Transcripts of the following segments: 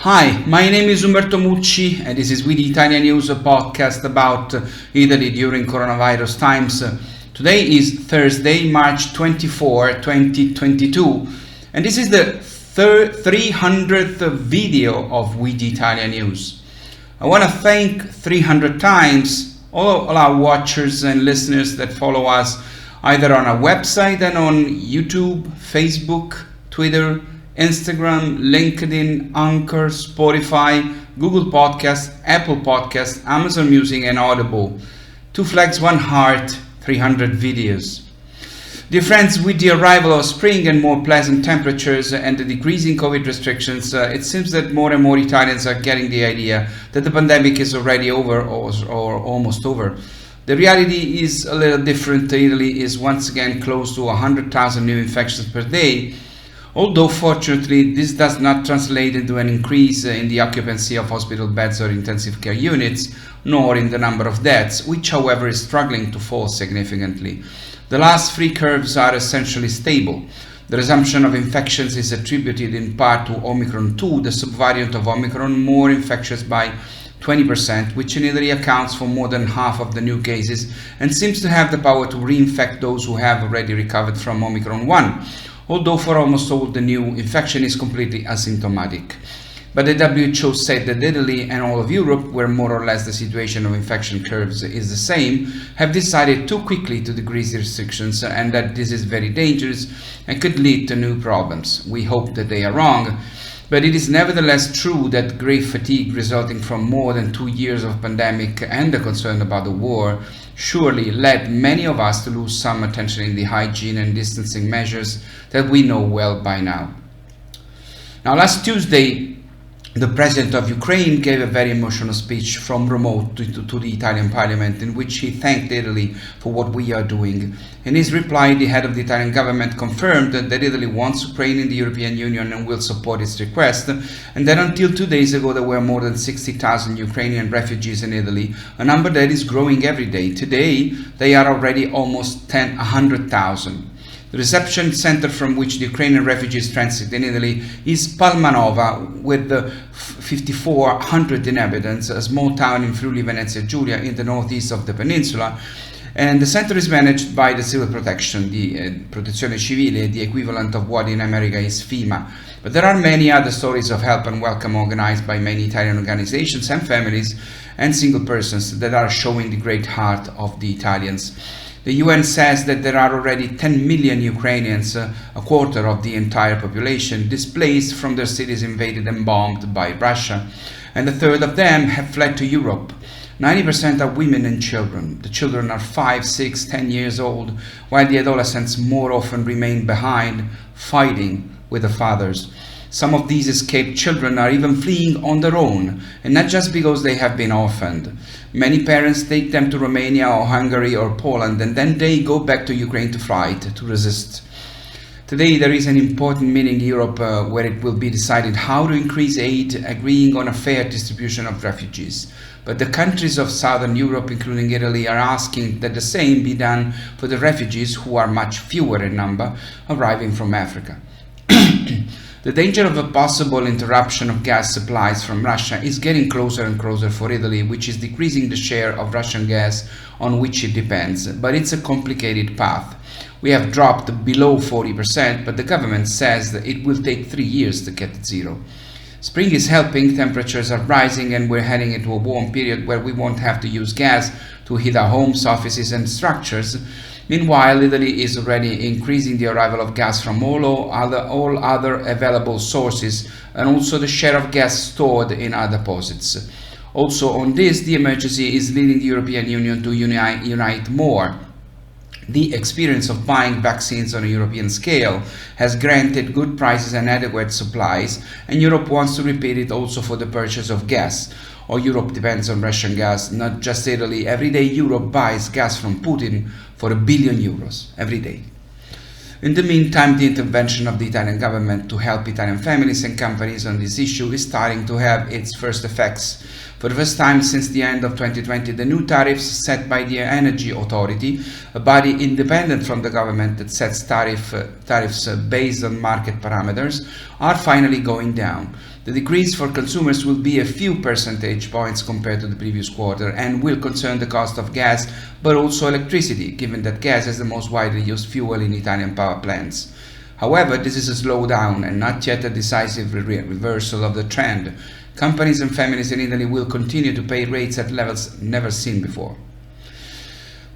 Hi, my name is Umberto Mucci and this is We the ItaliaNews, a podcast about Italy during coronavirus times. Today is Thursday, March 24, 2022, and this is the 300th video of We the ItaliaNews. I want to thank 300 times all our watchers and listeners that follow us either on our website and on YouTube, Facebook, Twitter, Instagram, LinkedIn, Anchor, Spotify, Google Podcasts, Apple Podcasts, Amazon Music and Audible. 2 flags, 1 heart, 300 videos. Dear friends, with the arrival of spring and more pleasant temperatures and the decreasing COVID restrictions, it seems that more and more Italians are getting the idea that the pandemic is already over or almost over. The reality is a little different. Italy is once again close to 100,000 new infections per day. Although fortunately this does not translate into an increase in the occupancy of hospital beds or intensive care units, nor in the number of deaths, which however is struggling to fall significantly. The last 3 curves are essentially stable. The resumption of infections is attributed in part to Omicron 2, the subvariant of Omicron, more infectious by 20%, which in Italy accounts for more than half of the new cases and seems to have the power to reinfect those who have already recovered from Omicron 1. Although for almost all the new infection is completely asymptomatic. But the WHO said that Italy and all of Europe, where more or less the situation of infection curves is the same, have decided too quickly to decrease the restrictions and that this is very dangerous and could lead to new problems. We hope that they are wrong, but it is nevertheless true that great fatigue resulting from more than 2 years of pandemic and the concern about the war surely led many of us to lose some attention in the hygiene and distancing measures that we know well by now. Now, last Tuesday, the President of Ukraine gave a very emotional speech from remote to the Italian Parliament in which he thanked Italy for what we are doing. In his reply, the head of the Italian government confirmed that Italy wants Ukraine in the European Union and will support its request, and that until 2 days ago there were more than 60,000 Ukrainian refugees in Italy, a number that is growing every day. Today, they are already almost 100,000. The reception center from which the Ukrainian refugees transit in Italy is Palmanova, with 5,400 inhabitants, a small town in Friuli Venezia Giulia in the northeast of the peninsula. And the center is managed by the Civil Protection, the Protezione Civile, the equivalent of what in America is FEMA. But there are many other stories of help and welcome organized by many Italian organizations and families and single persons that are showing the great heart of the Italians. The UN says that there are already 10 million Ukrainians, a quarter of the entire population, displaced from their cities invaded and bombed by Russia, and a third of them have fled to Europe. 90% are women and children. The children are 5, 6, 10 years old, while the adolescents more often remain behind, fighting with the fathers. Some of these escaped children are even fleeing on their own, and not just because they have been orphaned. Many parents take them to Romania or Hungary or Poland, and then they go back to Ukraine to fight, to resist. Today there is an important meeting in Europe where it will be decided how to increase aid, agreeing on a fair distribution of refugees. But the countries of southern Europe, including Italy, are asking that the same be done for the refugees, who are much fewer in number, arriving from Africa. The danger of a possible interruption of gas supplies from Russia is getting closer and closer for Italy, which is decreasing the share of Russian gas on which it depends. But it's a complicated path. We have dropped below 40%, but the government says that it will take 3 years to get to zero. Spring is helping, temperatures are rising, and we're heading into a warm period where we won't have to use gas to heat our homes, offices and structures. Meanwhile, Italy is already increasing the arrival of gas from all other available sources, and also the share of gas stored in our deposits. Also on this, the emergency is leading the European Union to unite more. The experience of buying vaccines on a European scale has granted good prices and adequate supplies, and Europe wants to repeat it also for the purchase of gas. All Europe depends on Russian gas, not just Italy. Every day Europe buys gas from Putin for €1 billion every day. In the meantime, the intervention of the Italian government to help Italian families and companies on this issue is starting to have its first effects. For the first time since the end of 2020, the new tariffs set by the Energy Authority, a body independent from the government that sets tariffs based on market parameters, are finally going down. The decrease for consumers will be a few percentage points compared to the previous quarter and will concern the cost of gas but also electricity, given that gas is the most widely used fuel in Italian power plants. However, this is a slowdown and not yet a decisive reversal of the trend. Companies and families in Italy will continue to pay rates at levels never seen before.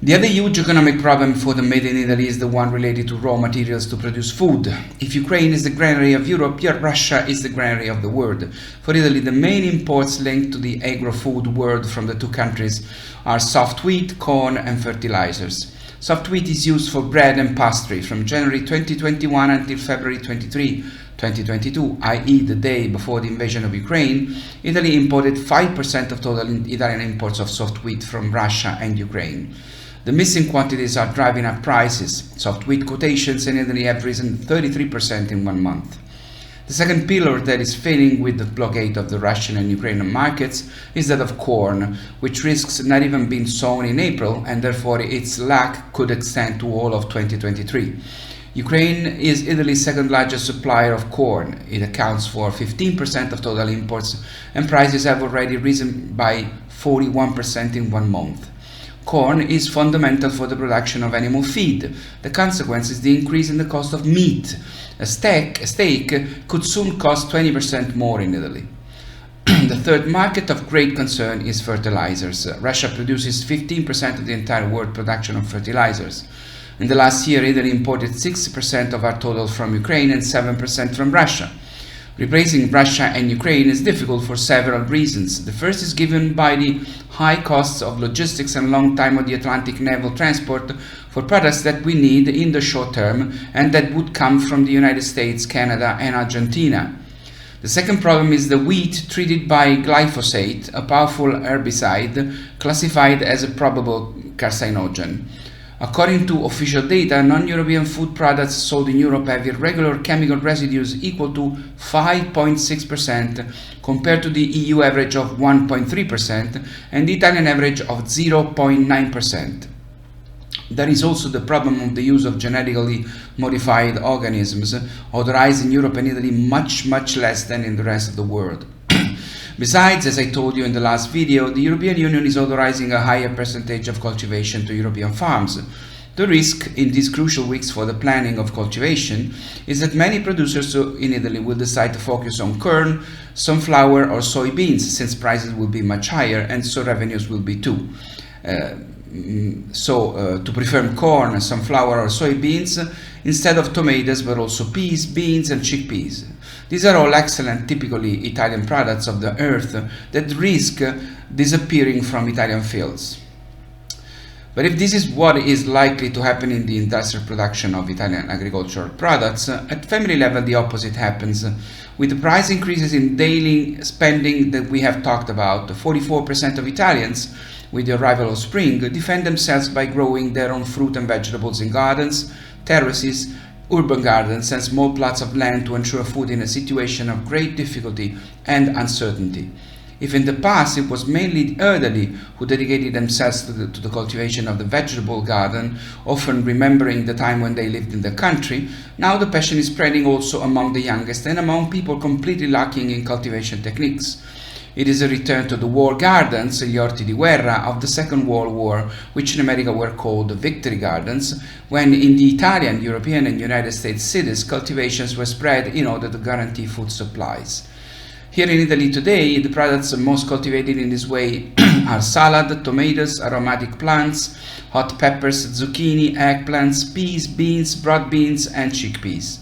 The other huge economic problem for the Made in Italy is the one related to raw materials to produce food. If Ukraine is the granary of Europe, Russia is the granary of the world. For Italy, the main imports linked to the agro-food world from the two countries are soft wheat, corn and fertilizers. Soft wheat is used for bread and pastry from January 2021 until February 2022, i.e. the day before the invasion of Ukraine. Italy imported 5% of total Italian imports of soft wheat from Russia and Ukraine. The missing quantities are driving up prices. Soft wheat quotations in Italy have risen 33% in 1 month. The second pillar that is failing with the blockade of the Russian and Ukrainian markets is that of corn, which risks not even being sown in April, and therefore its lack could extend to all of 2023. Ukraine is Italy's second largest supplier of corn. It accounts for 15% of total imports, and prices have already risen by 41% in 1 month. Corn is fundamental for the production of animal feed. The consequence is the increase in the cost of meat. A steak could soon cost 20% more in Italy. The third market of great concern is fertilizers. Russia produces 15% of the entire world production of fertilizers. In the last year, Italy imported 60% of our total from Ukraine and 7% from Russia. Replacing Russia and Ukraine is difficult for several reasons. The first is given by the high costs of logistics and long time of the Atlantic naval transport for products that we need in the short term and that would come from the United States, Canada and Argentina. The second problem is the wheat treated by glyphosate, a powerful herbicide classified as a probable carcinogen. According to official data, non-European food products sold in Europe have irregular chemical residues equal to 5.6% compared to the EU average of 1.3% and the Italian average of 0.9%. There is also the problem of the use of genetically modified organisms, authorized in Europe and Italy much less than in the rest of the world. Besides, as I told you in the last video, the European Union is authorizing a higher percentage of cultivation to European farms. The risk in these crucial weeks for the planning of cultivation is that many producers in Italy will decide to focus on corn, sunflower or soybeans, since prices will be much higher and so revenues will be too. To prefer corn, sunflower or soybeans instead of tomatoes, but also peas, beans and chickpeas. These are all excellent, typically Italian products of the earth that risk disappearing from Italian fields. But if this is what is likely to happen in the industrial production of Italian agricultural products, at family level the opposite happens. With the price increases in daily spending that we have talked about, 44% of Italians, with the arrival of spring, defend themselves by growing their own fruit and vegetables in gardens, terraces, urban gardens and small plots of land to ensure food in a situation of great difficulty and uncertainty. If in the past it was mainly the elderly who dedicated themselves to the cultivation of the vegetable garden, often remembering the time when they lived in the country, now the passion is spreading also among the youngest and among people completely lacking in cultivation techniques. It is a return to the war gardens, gli orti di guerra, of the Second World War, which in America were called victory gardens, when in the Italian, European and United States cities cultivations were spread in order to guarantee food supplies. Here in Italy today, the products most cultivated in this way are salad, tomatoes, aromatic plants, hot peppers, zucchini, eggplants, peas, beans, broad beans and chickpeas.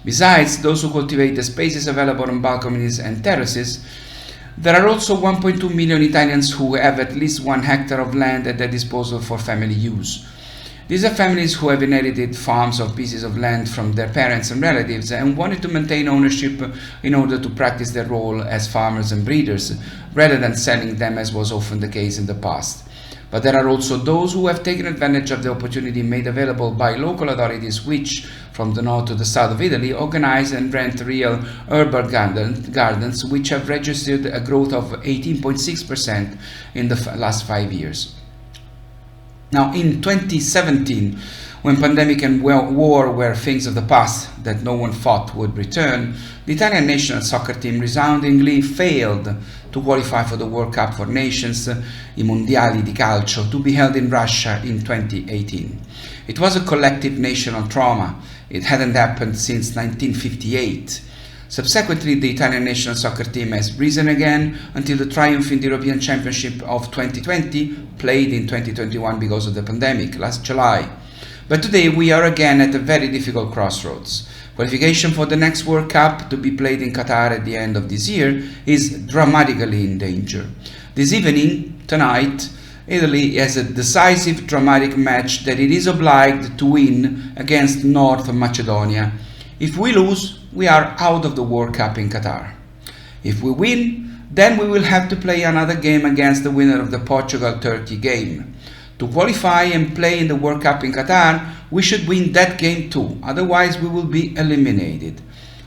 Besides those who cultivate the spaces available on balconies and terraces, there are also 1.2 million Italians who have at least 1 hectare of land at their disposal for family use. These are families who have inherited farms or pieces of land from their parents and relatives and wanted to maintain ownership in order to practice their role as farmers and breeders, rather than selling them as was often the case in the past. But there are also those who have taken advantage of the opportunity made available by local authorities which, from the north to the south of Italy, organize and rent real urban gardens which have registered a growth of 18.6% in the last 5 years. Now, in 2017, when pandemic and war were things of the past that no one thought would return, the Italian national soccer team resoundingly failed to qualify for the World Cup for Nations, I Mondiali di Calcio, to be held in Russia in 2018. It was a collective national trauma. It hadn't happened since 1958. Subsequently, the Italian national soccer team has risen again until the triumph in the European Championship of 2020, played in 2021 because of the pandemic, last July. But today we are again at a very difficult crossroads. Qualification for the next World Cup, to be played in Qatar at the end of this year, is dramatically in danger. This evening, tonight, Italy has a decisive, dramatic match that it is obliged to win against North Macedonia. If we lose, we are out of the World Cup in Qatar. If we win, then we will have to play another game against the winner of the Portugal-Turkey game. To qualify and play in the World Cup in Qatar, we should win that game too, otherwise we will be eliminated.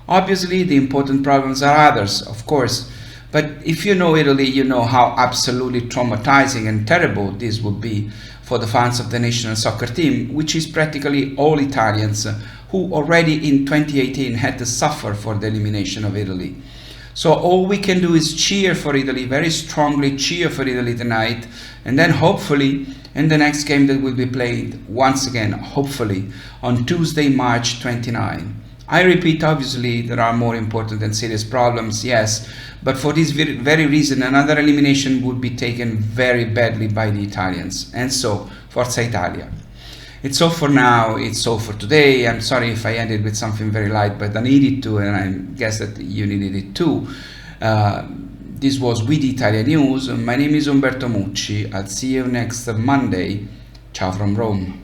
Obviously, the important problems are others, of course, but if you know Italy, you know how absolutely traumatizing and terrible this would be for the fans of the national soccer team, which is practically all Italians who already in 2018 had to suffer for the elimination of Italy. So all we can do is cheer for Italy, very strongly cheer for Italy tonight, and then hopefully in the next game that will be played once again, hopefully, on Tuesday, March 29. I repeat, obviously, there are more important and serious problems, yes, but for this very reason, another elimination would be taken very badly by the Italians. And so, Forza Italia. It's all for now, it's all for today. I'm sorry if I ended with something very light, but I needed to, and I guess that you needed it too. This was We the ItaliaNews. My name is Umberto Mucci. I'll see you next Monday. Ciao from Rome.